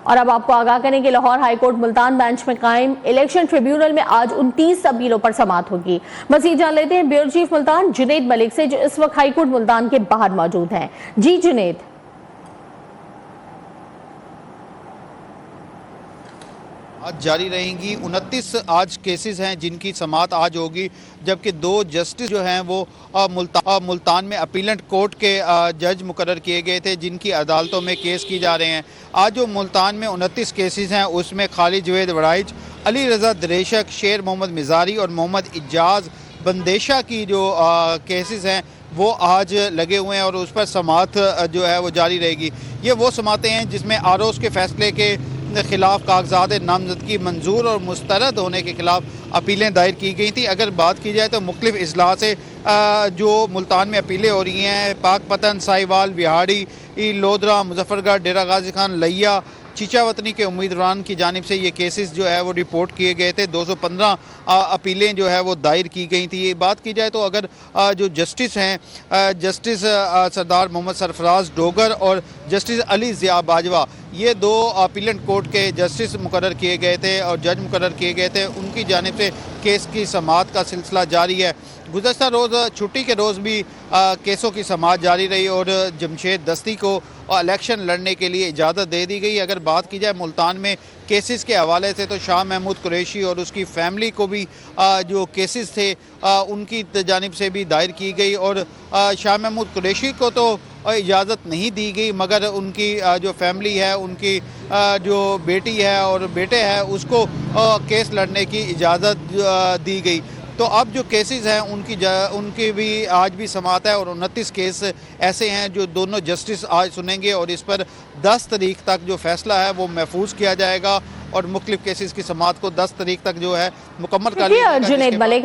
और अब आपको आगाह करें कि लाहौर हाईकोर्ट मुल्तान बेंच में कायम इलेक्शन ट्रिब्यूनल में आज 29 अपीलों पर समाअत होगी। मजीद जान लेते हैं ब्यूरो चीफ मुल्तान जुनैद मलिक से, जो इस वक्त हाईकोर्ट मुल्तान के बाहर मौजूद हैं। जी जुनैद। आज जारी रहेंगी 29 आज केसेस हैं जिनकी समाअत आज होगी, जबकि 2 जस्टिस जो हैं वो मुल्तान में अपीलेंट कोर्ट के जज मुकर्रर किए गए थे, जिनकी अदालतों में केस की जा रहे हैं। आज जो मुल्तान में 29 केसेस हैं उसमें खालिद जवेद वड़ाइच, अली रज़ा दरेशक, शेर मोहम्मद मिजारी और मोहम्मद इजाज़ बंदेशा की जो केसेस हैं वो आज लगे हुए हैं और उस पर समाअत जो है वो जारी रहेगी। ये वो समाअतें हैं जिसमें आरोज़ के फैसले के खिलाफ कागजात नामजदगी मंजूर और मुस्तरद होने के खिलाफ अपीलें दायर की गई थी। अगर बात की जाए तो मुख्तलिफ अजला से जो मुल्तान में अपीलें हो रही हैं, पाकपतन, साहिवाल, बिहाड़ी, लोधरा, मुजफ्फरगढ़, डेरा गाजी खान, लिया, चीचावतनी के उम्मीदवारों की जानिब से ये केसेस जो है वो रिपोर्ट किए गए थे। 215 अपीलें जो है वो दायर की गई थी। ये बात की जाए तो अगर जो जस्टिस हैं, जस्टिस सरदार मोहम्मद सरफराज डोगर और जस्टिस अली ज़िया बाजवा, ये 2 अपीलेंट कोर्ट के जस्टिस मुकर्रर किए गए थे और जज मुकर्रर किए गए थे। उनकी जानिब से केस की समाअत का सिलसिला जारी है। गुज़श्ता रोज़ छुट्टी के रोज़ भी केसों की समाअत जारी रही और जमशेद दस्ती को इलेक्शन लड़ने के लिए इजाज़त दे दी गई। अगर बात की जाए मुल्तान में केसेस के हवाले से तो शाह महमूद कुरैशी और उसकी फैमिली को भी जो केसेस थे उनकी जानिब से भी दायर की गई और शाह महमूद कुरैशी को तो इजाज़त नहीं दी गई, मगर उनकी जो फैमिली है, उनकी जो बेटी है और बेटे हैं, उसको केस लड़ने की इजाज़त दी गई। तो अब जो केसेस हैं उनकी भी आज भी समाअत है और 29 केस ऐसे हैं जो दोनों जस्टिस आज सुनेंगे और इस पर 10 तारीख तक जो फैसला है वो महफूज किया जाएगा और मुख्तलिफ केसेस की समाअत को 10 तारीख तक जो है मुकम्मल कर लिया जाएगा।